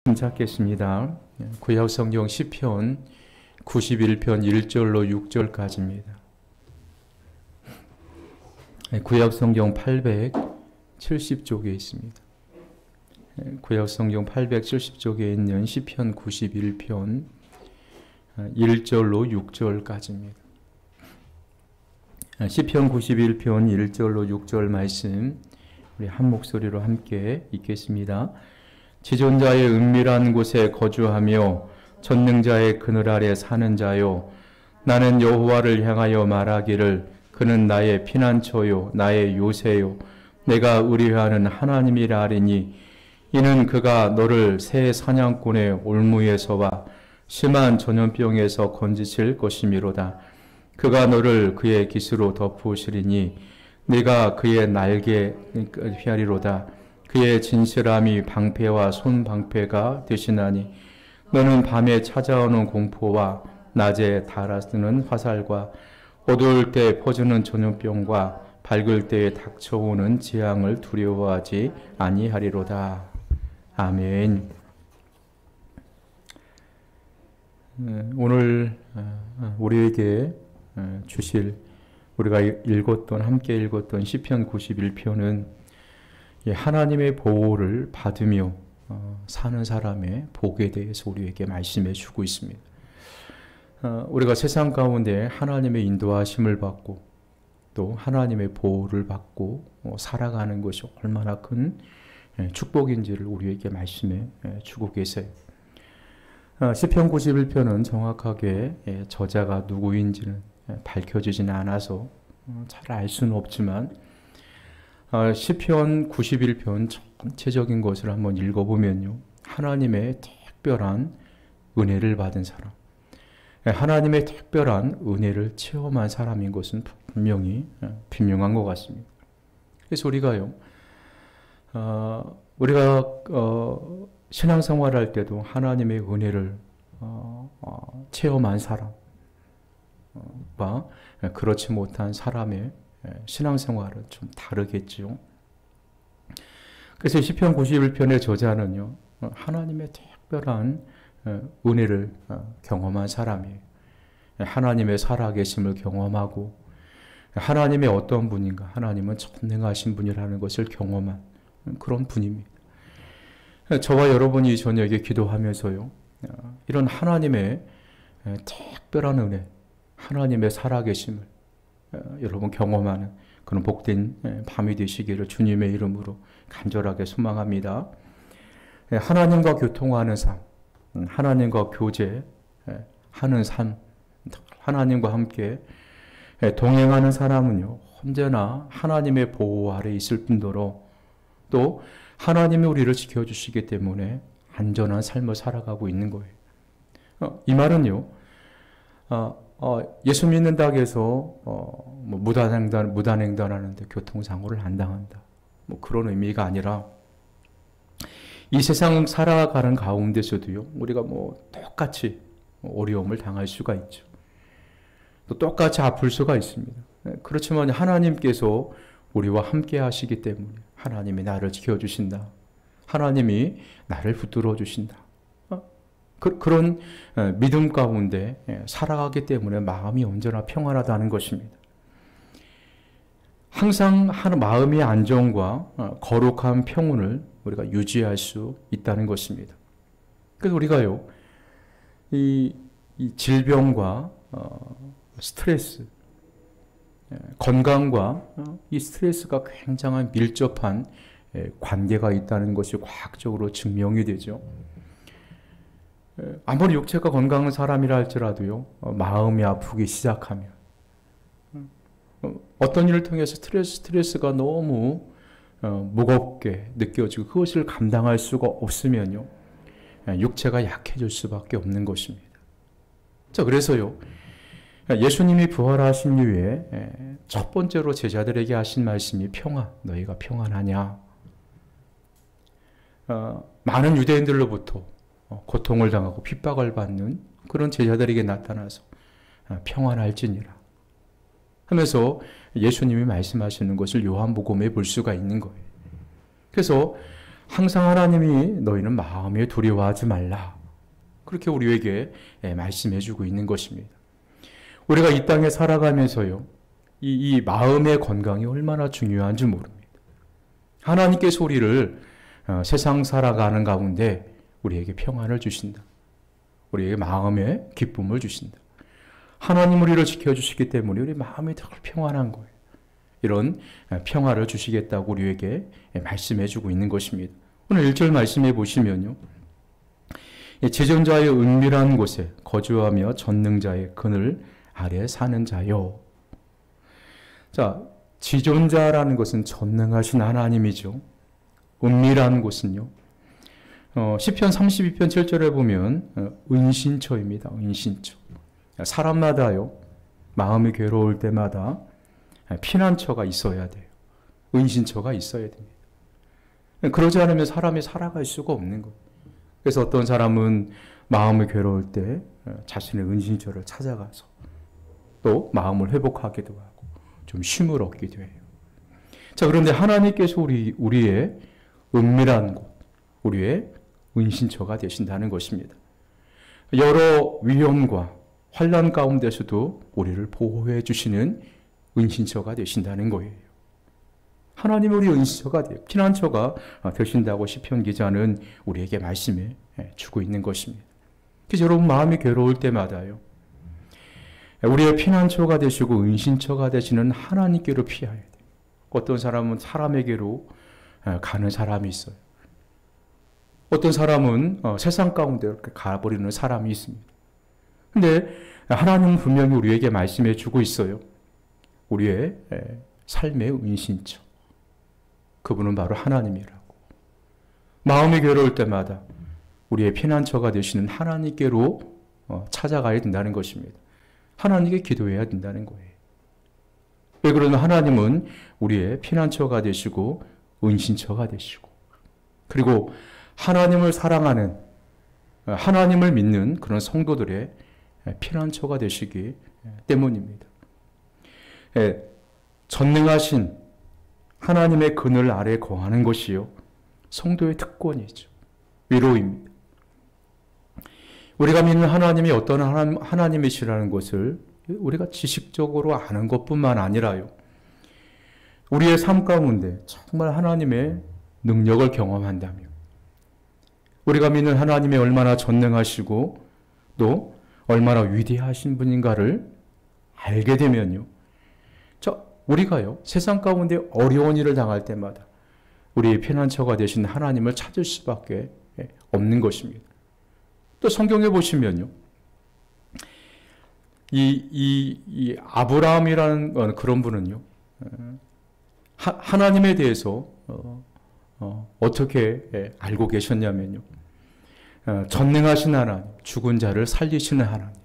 찾겠습니다. 구약성경 시편 91편 1절로 6절까지입니다. 구약성경 870쪽에 있습니다. 구약성경 870쪽에 있는 시편 91편 1절로 6절까지입니다. 시편 91편 1절로 6절 말씀 우리 한 목소리로 함께 읽겠습니다. 지존자의 은밀한 곳에 거주하며 전능자의 그늘 아래 사는 자요, 나는 여호와를 향하여 말하기를 그는 나의 피난처요 나의 요새요 내가 의뢰하는 하나님이라 하리니, 이는 그가 너를 새 사냥꾼의 올무에서와 심한 전염병에서 건지실 것이미로다. 그가 너를 그의 깃으로 덮으시리니 네가 그의 날개 피하리로다. 그의 진실함이 방패와 손방패가 되시나니, 너는 밤에 찾아오는 공포와 낮에 달아쓰는 화살과 어두울 때 퍼지는 전염병과 밝을 때에 닥쳐오는 재앙을 두려워하지 아니하리로다. 아멘. 오늘 우리에게 주실, 우리가 함께 읽었던 시편 91편은 하나님의 보호를 받으며 사는 사람의 복에 대해서 우리에게 말씀해 주고 있습니다. 우리가 세상 가운데 하나님의 인도하심을 받고 또 하나님의 보호를 받고 살아가는 것이 얼마나 큰 축복인지를 우리에게 말씀해 주고 계세요. 시편 91편은 정확하게 저자가 누구인지는 밝혀지지는 않아서 잘 알 수는 없지만, 시편 91편 전체적인 것을 한번 읽어보면요, 하나님의 특별한 은혜를 받은 사람, 하나님의 특별한 은혜를 체험한 사람인 것은 분명히 분명한 것 같습니다. 그래서 우리가 신앙생활할 때도 하나님의 은혜를 체험한 사람과 그렇지 못한 사람의 신앙생활은 좀 다르겠죠. 그래서 시편 91편의 저자는요, 하나님의 특별한 은혜를 경험한 사람이에요. 하나님의 살아계심을 경험하고 하나님의 어떤 분인가, 하나님은 전능하신 분이라는 것을 경험한 그런 분입니다. 저와 여러분이 저녁에 기도하면서요, 이런 하나님의 특별한 은혜, 하나님의 살아계심을 여러분 경험하는 그런 복된 밤이 되시기를 주님의 이름으로 간절하게 소망합니다. 하나님과 교통하는 삶, 하나님과 교제하는 삶, 하나님과 함께 동행하는 사람은요, 언제나 하나님의 보호 아래 있을 뿐더러 또 하나님이 우리를 지켜주시기 때문에 안전한 삶을 살아가고 있는 거예요. 이 말은요, 예수 믿는다고 해서 무단횡단하는데 교통사고를 안 당한다, 그런 의미가 아니라, 이 세상 살아가는 가운데서도요, 우리가 똑같이 어려움을 당할 수가 있죠. 또 똑같이 아플 수가 있습니다. 그렇지만 하나님께서 우리와 함께 하시기 때문에 하나님이 나를 지켜주신다, 하나님이 나를 붙들어 주신다, 그런 믿음 가운데 살아가기 때문에 마음이 언제나 평안하다는 것입니다. 항상 마음의 안정과 거룩한 평온을 우리가 유지할 수 있다는 것입니다. 그래서 우리가요, 이 질병과 스트레스, 건강과 이 스트레스가 굉장한 밀접한 관계가 있다는 것이 과학적으로 증명이 되죠. 아무리 육체가 건강한 사람이라 할지라도요, 마음이 아프기 시작하면, 어떤 일을 통해서 스트레스가 너무 무겁게 느껴지고 그것을 감당할 수가 없으면요, 육체가 약해질 수밖에 없는 것입니다. 자, 그래서요, 예수님이 부활하신 이후에 첫 번째로 제자들에게 하신 말씀이 평안, 너희가 평안하냐. 많은 유대인들로부터 고통을 당하고 핍박을 받는 그런 제자들에게 나타나서 평안할지니라 하면서 예수님이 말씀하시는 것을 요한복음에 볼 수가 있는 거예요. 그래서 항상 하나님이 너희는 마음에 두려워하지 말라. 그렇게 우리에게 말씀해주고 있는 것입니다. 우리가 이 땅에 살아가면서요, 이 마음의 건강이 얼마나 중요한지 모릅니다. 하나님께서 우리를 세상 살아가는 가운데 우리에게 평안을 주신다. 우리에게 마음의 기쁨을 주신다. 하나님 우리를 지켜주시기 때문에 우리 마음이 더 평안한 거예요. 이런 평화를 주시겠다고 우리에게 말씀해주고 있는 것입니다. 오늘 1절 말씀해 보시면요. 지존자의 은밀한 곳에 거주하며 전능자의 그늘 아래 사는 자요. 자, 지존자라는 것은 전능하신 하나님이죠. 은밀한 곳은요. 시편 32편 7절에 보면 은신처입니다. 은신처. 사람마다요. 마음이 괴로울 때마다 피난처가 있어야 돼요. 은신처가 있어야 됩니다. 그러지 않으면 사람이 살아갈 수가 없는 거예요. 그래서 어떤 사람은 마음이 괴로울 때 자신의 은신처를 찾아가서 또 마음을 회복하기도 하고 좀 쉼을 얻기도 해요. 자, 그런데 하나님께서 우리의 은밀한 곳, 우리의 은신처가 되신다는 것입니다. 여러 위험과 환난 가운데서도 우리를 보호해 주시는 은신처가 되신다는 거예요. 하나님 우리 은신처가 돼요. 피난처가 되신다고 시편 기자는 우리에게 말씀해 주고 있는 것입니다. 그래서 여러분 마음이 괴로울 때마다요. 우리의 피난처가 되시고 은신처가 되시는 하나님께로 피해야 돼요. 어떤 사람은 사람에게로 가는 사람이 있어요. 어떤 사람은 세상 가운데 이렇게 가버리는 사람이 있습니다. 근데 하나님은 분명히 우리에게 말씀해 주고 있어요. 우리의 삶의 은신처. 그분은 바로 하나님이라고. 마음이 괴로울 때마다 우리의 피난처가 되시는 하나님께로 찾아가야 된다는 것입니다. 하나님께 기도해야 된다는 거예요. 왜 그러면 하나님은 우리의 피난처가 되시고 은신처가 되시고 그리고 하나님을 사랑하는 하나님을 믿는 그런 성도들의 피난처가 되시기 때문입니다. 전능하신 하나님의 그늘 아래 거하는 것이요. 성도의 특권이죠. 위로입니다. 우리가 믿는 하나님이 어떤 하나님이시라는 것을 우리가 지식적으로 아는 것뿐만 아니라요. 우리의 삶 가운데 정말 하나님의 능력을 경험한다면 우리가 믿는 하나님이 얼마나 전능하시고 또 얼마나 위대하신 분인가를 알게 되면요. 우리가요, 세상 가운데 어려운 일을 당할 때마다 우리의 피난처가 되신 하나님을 찾을 수밖에 없는 것입니다. 또 성경에 보시면요. 이 아브라함이라는 그런 분은요. 하나님에 대해서 어떻게 알고 계셨냐면요. 전능하신 하나님, 죽은 자를 살리시는 하나님.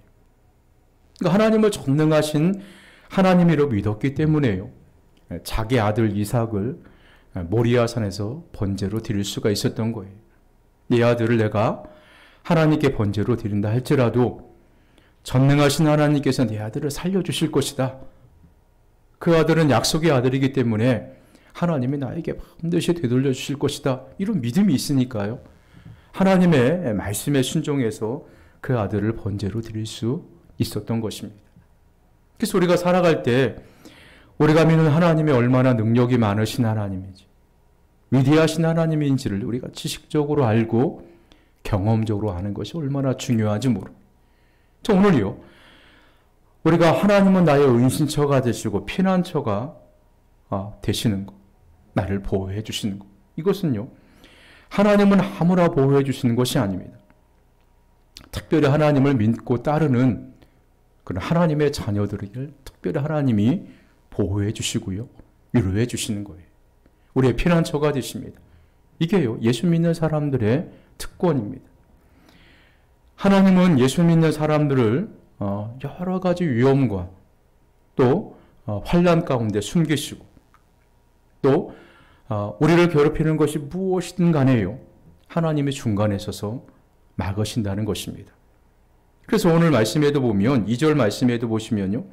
그러니까 하나님을 전능하신 하나님이라고 믿었기 때문에요. 자기 아들 이삭을 모리아산에서 번제로 드릴 수가 있었던 거예요. 내 아들을 내가 하나님께 번제로 드린다 할지라도 전능하신 하나님께서 내 아들을 살려주실 것이다. 그 아들은 약속의 아들이기 때문에 하나님이 나에게 반드시 되돌려 주실 것이다. 이런 믿음이 있으니까요. 하나님의 말씀에 순종해서 그 아들을 번제로 드릴 수 있었던 것입니다. 그래서 우리가 살아갈 때 우리가 믿는 하나님이 얼마나 능력이 많으신 하나님인지 위대하신 하나님인지를 우리가 지식적으로 알고 경험적으로 아는 것이 얼마나 중요한지 모릅니다. 오늘요. 우리가 하나님은 나의 은신처가 되시고 피난처가 되시는 것. 나를 보호해 주시는 것. 이것은요. 하나님은 아무나 보호해 주시는 것이 아닙니다. 특별히 하나님을 믿고 따르는 그런 하나님의 자녀들을 특별히 하나님이 보호해 주시고요. 위로해 주시는 거예요. 우리의 피난처가 되십니다. 이게요. 예수 믿는 사람들의 특권입니다. 하나님은 예수 믿는 사람들을 여러 가지 위험과 또 환난 가운데 숨기시고 또 우리를 괴롭히는 것이 무엇이든 간에요. 하나님이 중간에 서서 막으신다는 것입니다. 그래서 오늘 말씀에도 보면 2절 말씀에도 보시면요.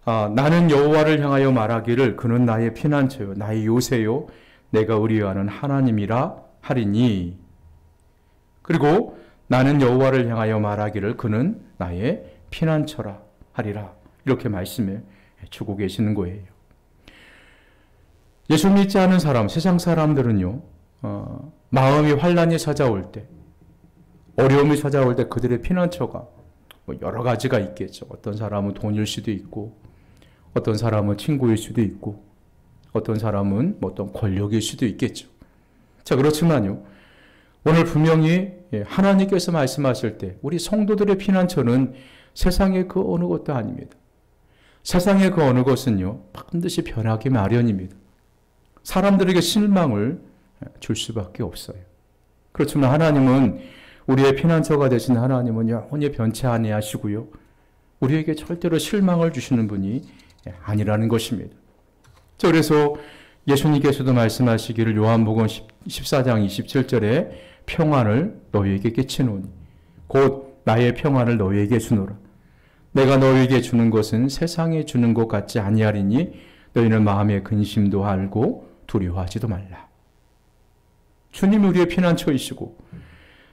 나는 여호와를 향하여 말하기를 그는 나의 피난처요 나의 요새요 내가 의뢰하는 하나님이라 하리니. 그리고 나는 여호와를 향하여 말하기를 그는 나의 피난처라 하리라. 이렇게 말씀해 주고 계시는 거예요. 예수 믿지 않은 사람, 세상 사람들은요, 마음이 환란이 찾아올 때, 어려움이 찾아올 때 그들의 피난처가 여러 가지가 있겠죠. 어떤 사람은 돈일 수도 있고, 어떤 사람은 친구일 수도 있고, 어떤 사람은 어떤 권력일 수도 있겠죠. 자, 그렇지만요, 오늘 분명히 하나님께서 말씀하실 때 우리 성도들의 피난처는 세상의 그 어느 것도 아닙니다. 세상의 그 어느 것은요, 반드시 변하기 마련입니다. 사람들에게 실망을 줄 수밖에 없어요. 그렇지만 하나님은, 우리의 피난처가 되신 하나님은 영원히 변치 아니하시고요, 우리에게 절대로 실망을 주시는 분이 아니라는 것입니다. 자, 그래서 예수님께서도 말씀하시기를 요한복음 14장 27절에 평안을 너희에게 끼치노니 곧 나의 평안을 너희에게 주노라. 내가 너희에게 주는 것은 세상에 주는 것 같지 아니하리니 너희는 마음의 근심도 알고 두려워하지도 말라. 주님이 우리의 피난처이시고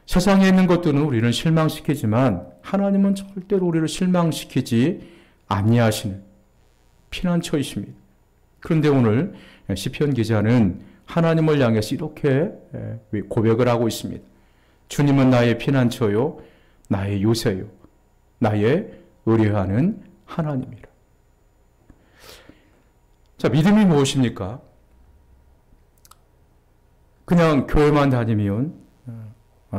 세상에 있는 것들은 우리는 실망시키지만 하나님은 절대로 우리를 실망시키지 아니하시는 피난처이십니다. 그런데 오늘 시편 기자는 하나님을 향해서 이렇게 고백을 하고 있습니다. 주님은 나의 피난처요, 나의 요새요, 나의 의뢰하는 하나님이라. 자, 믿음이 무엇입니까? 그냥 교회만 다니면,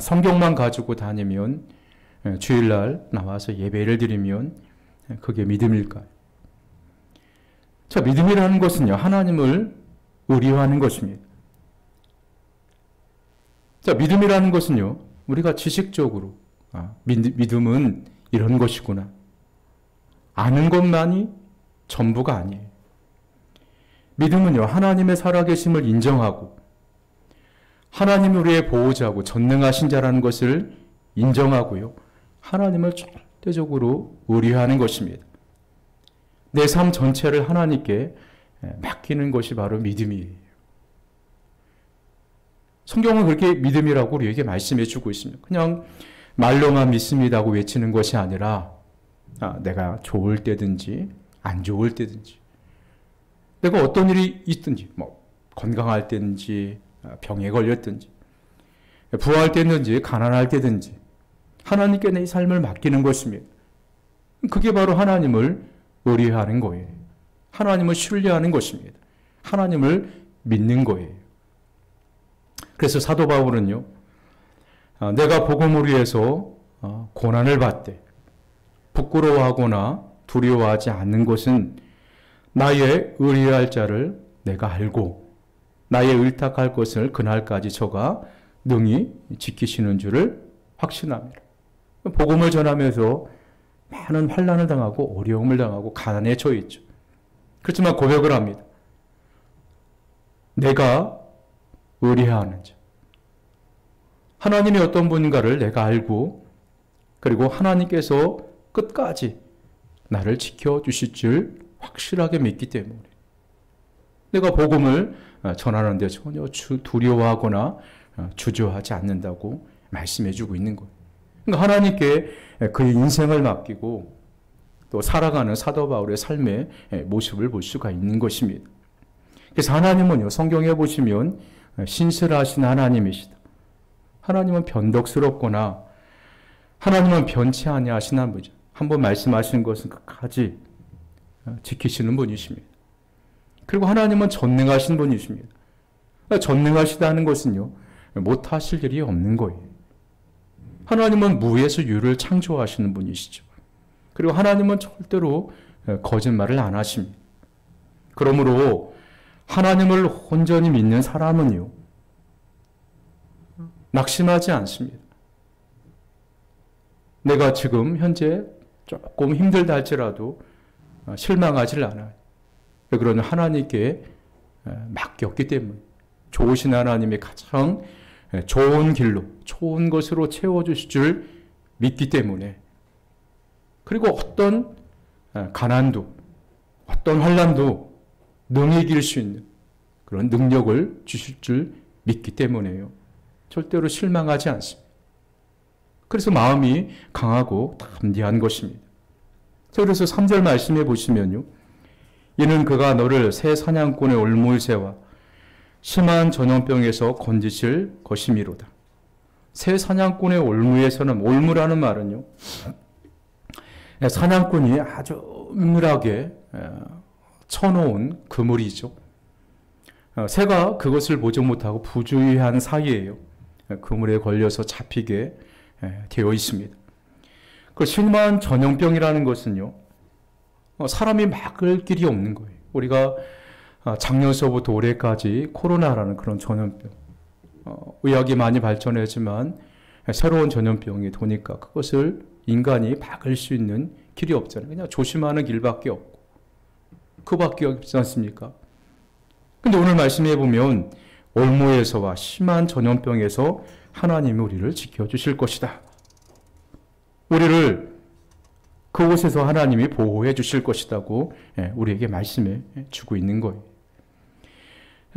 성경만 가지고 다니면, 주일날 나와서 예배를 드리면 그게 믿음일까요? 자, 믿음이라는 것은요, 하나님을 의뢰하는 것입니다. 자, 믿음이라는 것은요, 우리가 지식적으로, 믿음은 이런 것이구나, 아는 것만이 전부가 아니에요. 믿음은요, 하나님의 살아계심을 인정하고, 하나님이 우리의 보호자고 전능하신 자라는 것을 인정하고요, 하나님을 절대적으로 의뢰하는 것입니다. 내 삶 전체를 하나님께 맡기는 것이 바로 믿음이에요. 성경은 그렇게 믿음이라고 우리에게 말씀해 주고 있습니다. 그냥 말로만 믿습니다고 외치는 것이 아니라 내가 좋을 때든지 안 좋을 때든지, 내가 어떤 일이 있든지, 건강할 때든지 병에 걸렸든지, 부할 때든지 가난할 때든지 하나님께 내 삶을 맡기는 것입니다. 그게 바로 하나님을 의뢰하는 거예요. 하나님을 신뢰하는 것입니다. 하나님을 믿는 거예요. 그래서 사도 바울은요, 내가 복음을 위해서 고난을 받되 부끄러워하거나 두려워하지 않는 것은 나의 의뢰할 자를 내가 알고 나의 의탁할 것을 그날까지 저가 능히 지키시는 줄을 확신합니다. 복음을 전하면서 많은 환난을 당하고 어려움을 당하고 가난에 처해 있죠. 그렇지만 고백을 합니다. 내가 의뢰하는 자, 하나님이 어떤 분인가를 내가 알고, 그리고 하나님께서 끝까지 나를 지켜주실 줄 확실하게 믿기 때문에 내가 복음을 전하는데 전혀 두려워하거나 주저하지 않는다고 말씀해주고 있는 거예요. 그러니까 하나님께 그의 인생을 맡기고 또 살아가는 사도 바울의 삶의 모습을 볼 수가 있는 것입니다. 그래서 하나님은요, 성경에 보시면 신실하신 하나님이시다. 하나님은 변덕스럽거나 하나님은 변치 아니하시는 분이죠. 한번 말씀하신 것은 끝까지 지키시는 분이십니다. 그리고 하나님은 전능하신 분이십니다. 전능하시다는 것은요, 못하실 일이 없는 거예요. 하나님은 무에서 유를 창조하시는 분이시죠. 그리고 하나님은 절대로 거짓말을 안 하십니다. 그러므로 하나님을 온전히 믿는 사람은요, 낙심하지 않습니다. 내가 지금 현재 조금 힘들다 할지라도 실망하지 않아요. 그러나 하나님께 맡겼기 때문에, 좋으신 하나님이 가장 좋은 길로, 좋은 것으로 채워주실 줄 믿기 때문에, 그리고 어떤 가난도, 어떤 환난도 능히 이길 수 있는 그런 능력을 주실 줄 믿기 때문에요. 절대로 실망하지 않습니다. 그래서 마음이 강하고 담대한 것입니다. 자, 그래서 3절 말씀해 보시면요. 이는 그가 너를 새 사냥꾼의 올무새와 심한 전염병에서 건지실 것이미로다. 새 사냥꾼의 올무에서는, 올무라는 말은요, 사냥꾼이 아주 은밀하게 쳐놓은 그물이죠. 새가 그것을 보지 못하고 부주의한 사이에요. 그물에 걸려서 잡히게 되어 있습니다. 그 심한 전염병이라는 것은요, 사람이 막을 길이 없는 거예요. 우리가 작년서부터 올해까지 코로나라는 그런 전염병, 의학이 많이 발전했지만 새로운 전염병이 도니까 그것을 인간이 막을 수 있는 길이 없잖아요. 그냥 조심하는 길밖에 없고 그밖에 없지 않습니까? 근데 오늘 말씀해 보면 올무에서와 심한 전염병에서 하나님이 우리를 지켜주실 것이다. 우리를 그곳에서 하나님이 보호해 주실 것이라고 우리에게 말씀해 주고 있는 거예요.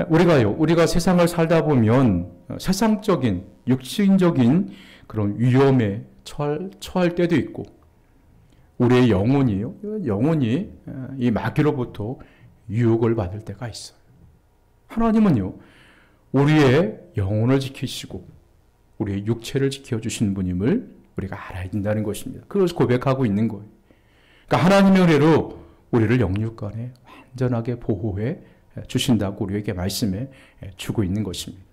우리가 세상을 살다 보면 세상적인, 육신적인 그런 위험에 처할 때도 있고, 우리의 영혼이 이 마귀로부터 유혹을 받을 때가 있어요. 하나님은요, 우리의 영혼을 지키시고 우리의 육체를 지켜주시는 분임을 우리가 알아야 된다는 것입니다. 그것을 고백하고 있는 거예요. 그러니까 하나님의 은혜로 우리를 영육간에 완전하게 보호해 주신다고 우리에게 말씀해 주고 있는 것입니다.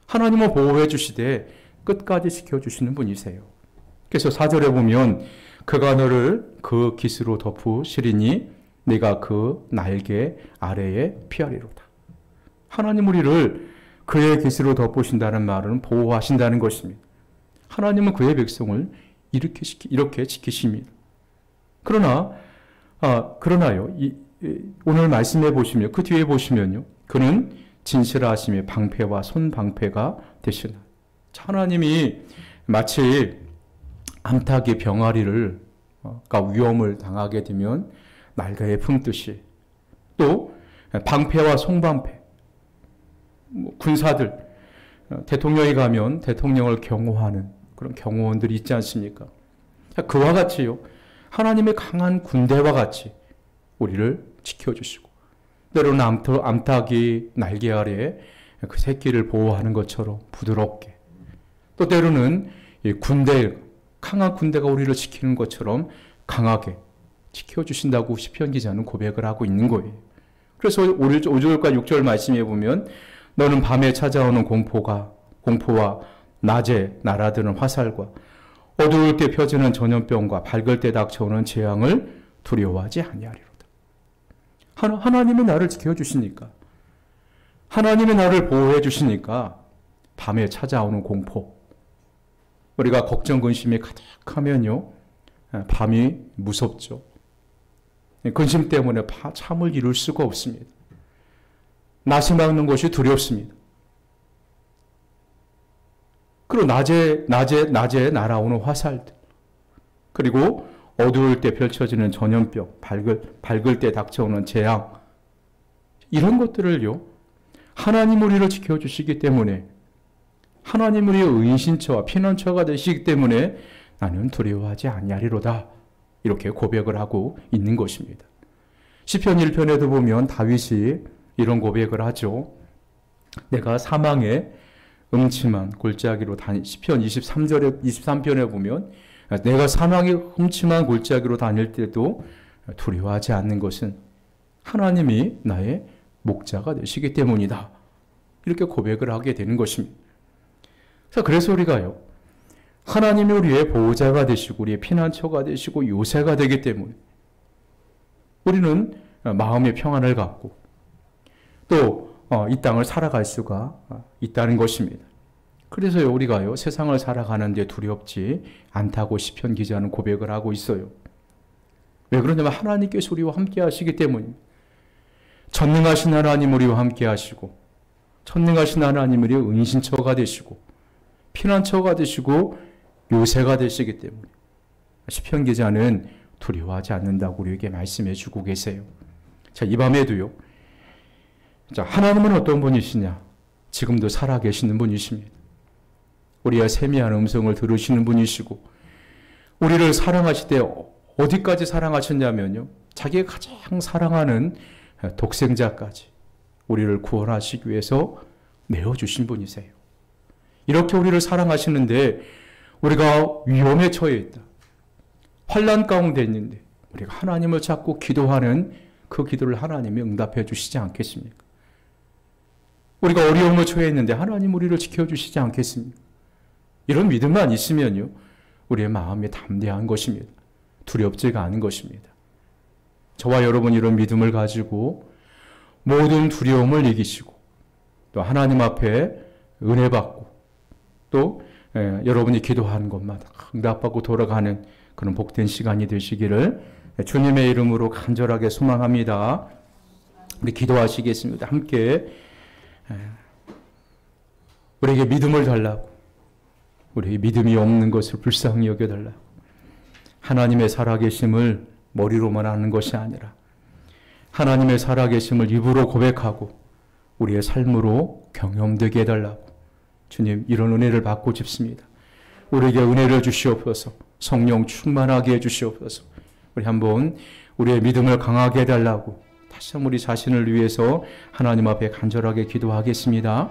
하나님은 보호해 주시되 끝까지 지켜주시는 분이세요. 그래서 4절에 보면 그가 너를 그 깃으로 덮으시리니 네가 그 날개 아래에 피하리로다. 하나님 우리를 그의 깃으로 덮으신다는 말은 보호하신다는 것입니다. 하나님은 그의 백성을 이렇게 지키십니다. 그러나요, 오늘 말씀해 보시면, 그 뒤에 보시면요, 그는 진실하심의 방패와 손방패가 되시나. 하나님이 마치 암탉이 병아리를, 위험을 당하게 되면 날개에 품듯이, 또 방패와 손방패, 군사들, 대통령이 가면 대통령을 경호하는 그런 경호원들이 있지 않습니까? 그와 같이요, 하나님의 강한 군대와 같이 우리를 지켜주시고, 때로는 암탉이 날개 아래에 그 새끼를 보호하는 것처럼 부드럽게, 또 때로는 이 강한 군대가 우리를 지키는 것처럼 강하게 지켜주신다고 시편 기자는 고백을 하고 있는 거예요. 그래서 5절과 6절 말씀해 보면 너는 밤에 찾아오는 공포와 낮에 날아드는 화살과 어두울 때 펴지는 전염병과 밝을 때 닥쳐오는 재앙을 두려워하지 아니하리로다. 하나님이 나를 지켜주시니까, 하나님이 나를 보호해 주시니까 밤에 찾아오는 공포, 우리가 걱정 근심이 가득하면요, 밤이 무섭죠. 근심 때문에 잠을 이룰 수가 없습니다. 낯이 막는 것이 두렵습니다. 그리고 낮에 날아오는 화살들, 그리고 어두울 때 펼쳐지는 전염병, 밝을 때 닥쳐오는 재앙, 이런 것들을요, 하나님 우리를 지켜주시기 때문에, 하나님 우리의 은신처와 피난처가 되시기 때문에 나는 두려워하지 아니하리로다, 이렇게 고백을 하고 있는 것입니다. 시편 1편에도 보면 다윗이 이런 고백을 하죠. 내가 사망의 음침한 골짜기로 시편 23편에 보면 내가 사망의 음침한 골짜기로 다닐 때도 두려워하지 않는 것은 하나님이 나의 목자가 되시기 때문이다. 이렇게 고백을 하게 되는 것입니다. 그래서 우리가요, 하나님이 우리의 보호자가 되시고 우리의 피난처가 되시고 요새가 되기 때문에 우리는 마음의 평안을 갖고 또 이 땅을 살아갈 수가 있다는 것입니다. 그래서 우리가요, 세상을 살아가는데 두렵지 않다고 시편 기자는 고백을 하고 있어요. 왜 그러냐면 하나님께서 우리와 함께 하시기 때문입니다. 전능하신 하나님 우리와 함께 하시고, 전능하신 하나님 우리의 은신처가 되시고 피난처가 되시고 요새가 되시기 때문에 시편 기자는 두려워하지 않는다고 우리에게 말씀해 주고 계세요. 자, 이 밤에도요, 자, 하나님은 어떤 분이시냐? 지금도 살아계시는 분이십니다. 우리의 세미한 음성을 들으시는 분이시고 우리를 사랑하시되 어디까지 사랑하셨냐면요. 자기가 가장 사랑하는 독생자까지 우리를 구원하시기 위해서 내어주신 분이세요. 이렇게 우리를 사랑하시는데 우리가 위험에 처해 있다. 환난 가운데 있는데 우리가 하나님을 찾고 기도하는 그 기도를 하나님이 응답해 주시지 않겠습니까? 우리가 어려움을 처해 있는데 하나님 우리를 지켜주시지 않겠습니까? 이런 믿음만 있으면요. 우리의 마음이 담대한 것입니다. 두렵지가 않은 것입니다. 저와 여러분 이런 믿음을 가지고 모든 두려움을 이기시고 또 하나님 앞에 은혜 받고 또 여러분이 기도하는 것마다 응답받고 돌아가는 그런 복된 시간이 되시기를 주님의 이름으로 간절하게 소망합니다. 우리 기도하시겠습니다. 함께 우리에게 믿음을 달라고, 우리에게 믿음이 없는 것을 불쌍히 여겨달라고, 하나님의 살아계심을 머리로만 아는 것이 아니라 하나님의 살아계심을 입으로 고백하고 우리의 삶으로 경험되게 해달라고 주님 이런 은혜를 받고 싶습니다. 우리에게 은혜를 주시옵소서. 성령 충만하게 해주시옵소서. 우리 한번 우리의 믿음을 강하게 해달라고 다시 한번 우리 자신을 위해서 하나님 앞에 간절하게 기도하겠습니다.